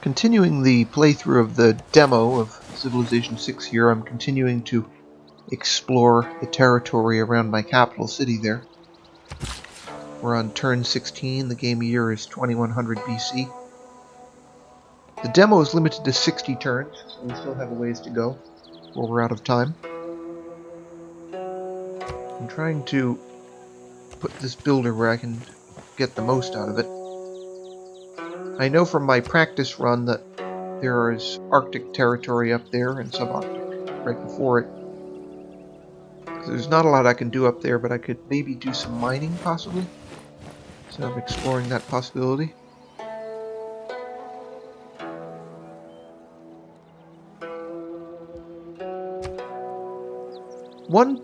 Continuing the playthrough of the demo of Civilization 6 here, I'm continuing to explore the territory around my capital city there. We're on turn 16, the game year is 2100 BC. The demo is limited to 60 turns, so we still have a ways to go before we're out of time. I'm trying to put this builder where I can get the most out of it. I know from my practice run that there is Arctic territory up there and subarctic right before it. So there's not a lot I can do up there, but I could maybe do some mining possibly. So I'm exploring that possibility. One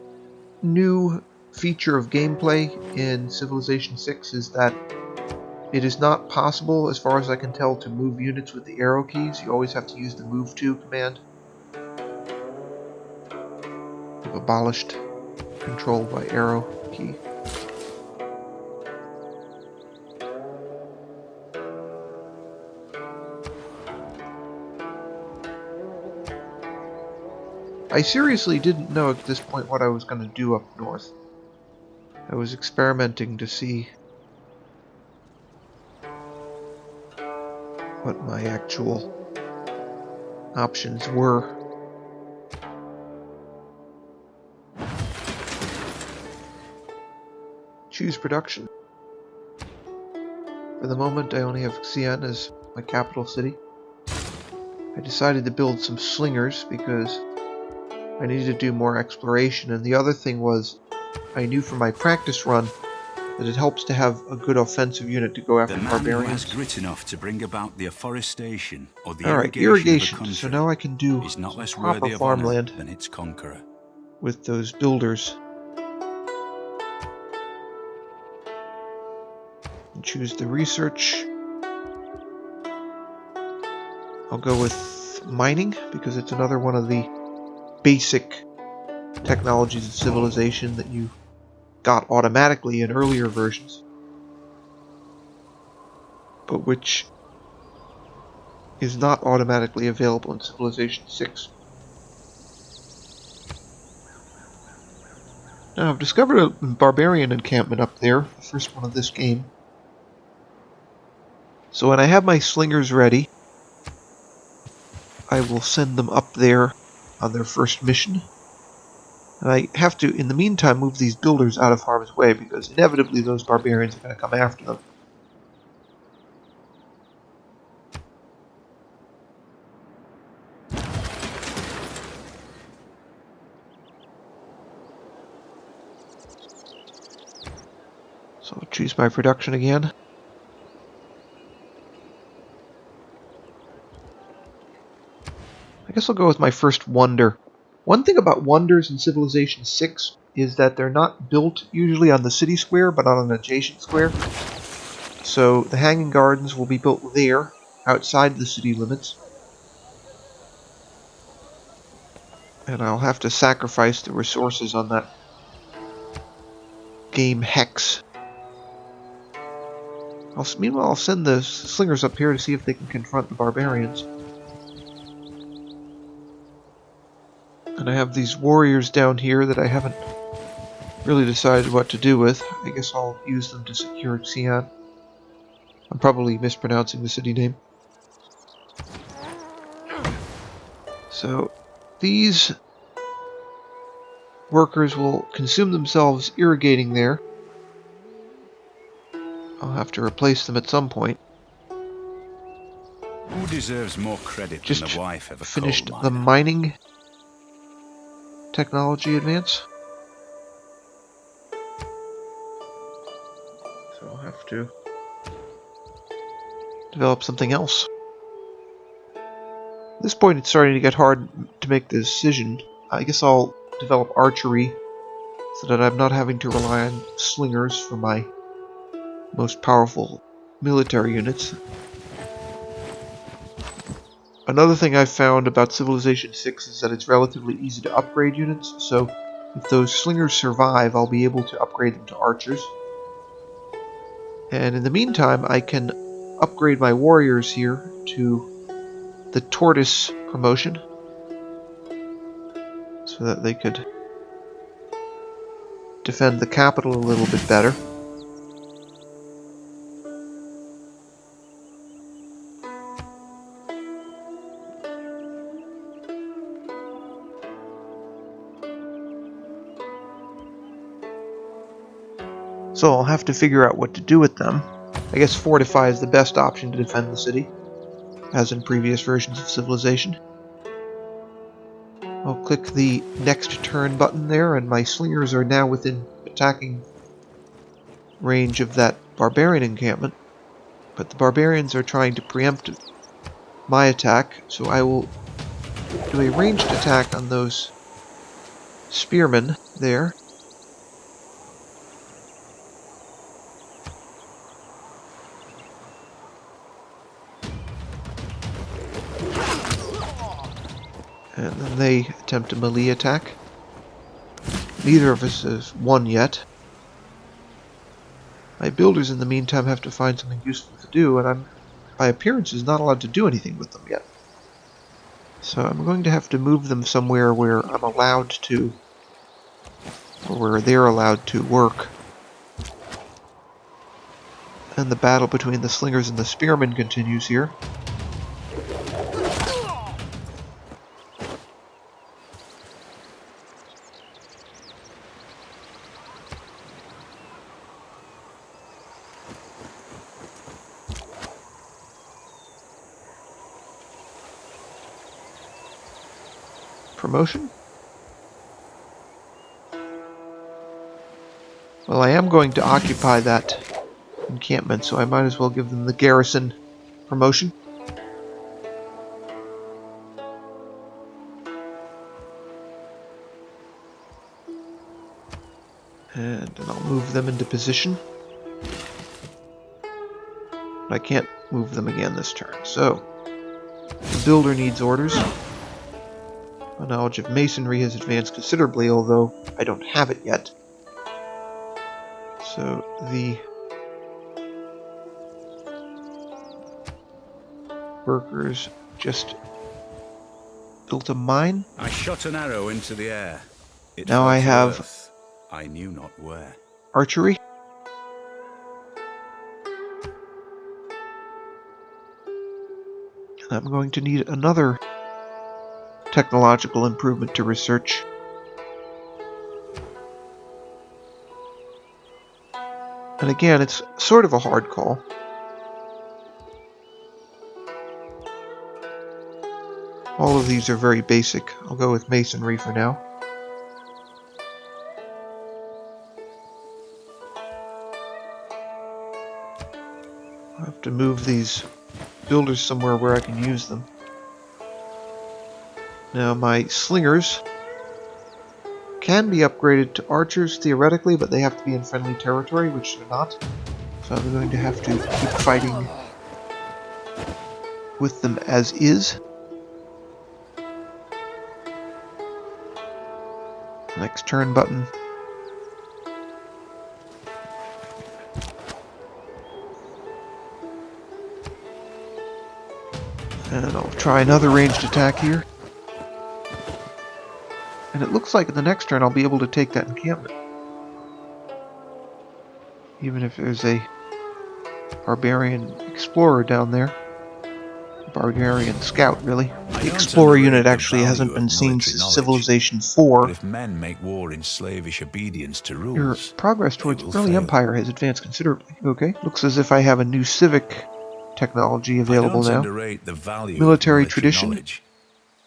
new feature of gameplay in Civilization 6 is that it is not possible, as far as I can tell, to move units with the arrow keys. You always have to use the move to command. They've abolished control by arrow key. I seriously didn't know at this point what I was going to do up north. I was experimenting to see what my actual options were. Choose production. For the moment, I only have Xi'an as my capital city. I decided to build some slingers because I needed to do more exploration, and the other thing was I knew from my practice run that it helps to have a good offensive unit to go after barbarians. The man who has grit enough to bring about the afforestation or the irrigation. Of a country so now I can do is not less proper worthy of farmland than its conqueror. With those builders. And choose the research. I'll go with mining because it's another one of the basic technologies of civilization that you got automatically in earlier versions, but which is not automatically available in Civilization 6. Now I've discovered a barbarian encampment up there, the first one of this game. So when I have my slingers ready, I will send them up there on their first mission. And I have to, in the meantime, move these builders out of harm's way, because inevitably those barbarians are going to come after them. So I'll choose my production again. I guess I'll go with my first wonder. One thing about wonders in Civilization 6 is that they're not built usually on the city square, but on an adjacent square. So the Hanging Gardens will be built there, outside the city limits. And I'll have to sacrifice the resources on that game hex. Meanwhile, I'll send the slingers up here to see if they can confront the barbarians. And I have these warriors down here that I haven't really decided what to do with. I guess I'll use them to secure Xi'an. I'm probably mispronouncing the city name. So these workers will consume themselves irrigating there. I'll have to replace them at some point. Who deserves more credit Just than the wife of a finished coal the miner? mining technology advance. So I'll have to develop something else. At this point it's starting to get hard to make the decision. I guess I'll develop archery so that I'm not having to rely on slingers for my most powerful military units. Another thing I've found about Civilization 6 is that it's relatively easy to upgrade units, so if those slingers survive, I'll be able to upgrade them to archers. And in the meantime, I can upgrade my warriors here to the tortoise promotion so that they could defend the capital a little bit better. So I'll have to figure out what to do with them. I guess fortify is the best option to defend the city, as in previous versions of Civilization. I'll click the next turn button there, and my slingers are now within attacking range of that barbarian encampment. But the barbarians are trying to preempt my attack, so I will do a ranged attack on those spearmen there. And then they attempt a melee attack. Neither of us has won yet. My builders in the meantime have to find something useful to do, and I'm, by appearances, not allowed to do anything with them yet. So I'm going to have to move them somewhere where I'm allowed to, or where they're allowed to work. And the battle between the slingers and the spearmen continues here. Promotion? Well, I am going to occupy that encampment, so I might as well give them the garrison promotion. And then I'll move them into position. But I can't move them again this turn, so the builder needs orders. My knowledge of masonry has advanced considerably, although I don't have it yet. So the workers just built a mine. I shot an arrow into the air. It Now fell I to have earth. I knew not where. archery. And I'm going to need another technological improvement to research. And again, it's sort of a hard call. All of these are very basic. I'll go with masonry for now. I'll have to move these builders somewhere where I can use them. Now my slingers can be upgraded to archers theoretically, but they have to be in friendly territory, which they're not. So I'm going to have to keep fighting with them as is. Next turn button. And I'll try another ranged attack here. And it looks like in the next turn I'll be able to take that encampment. Even if there's a barbarian explorer down there. Barbarian scout, really. The explorer unit actually hasn't been seen since Civilization 4. If men make war in slavish obedience to rules, Your progress towards will early fail. empire has advanced considerably. Okay, looks as if I have a new civic technology available I don't now. underrate the value Military of tradition. knowledge,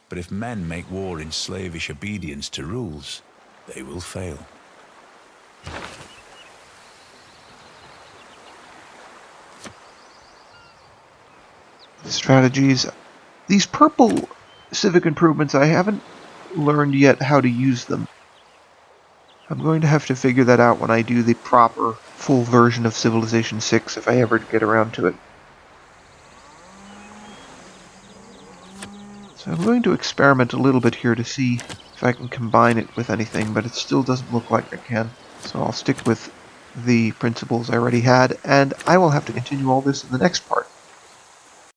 but if men make war in slavish obedience to rules, they will fail. Strategies. These purple civic improvements, I haven't learned yet how to use them. I'm going to have to figure that out when I do the proper full version of Civilization 6, if I ever get around to it. So I'm going to experiment a little bit here to see if I can combine it with anything, but it still doesn't look like I can. So I'll stick with the principles I already had, and I will have to continue all this in the next part.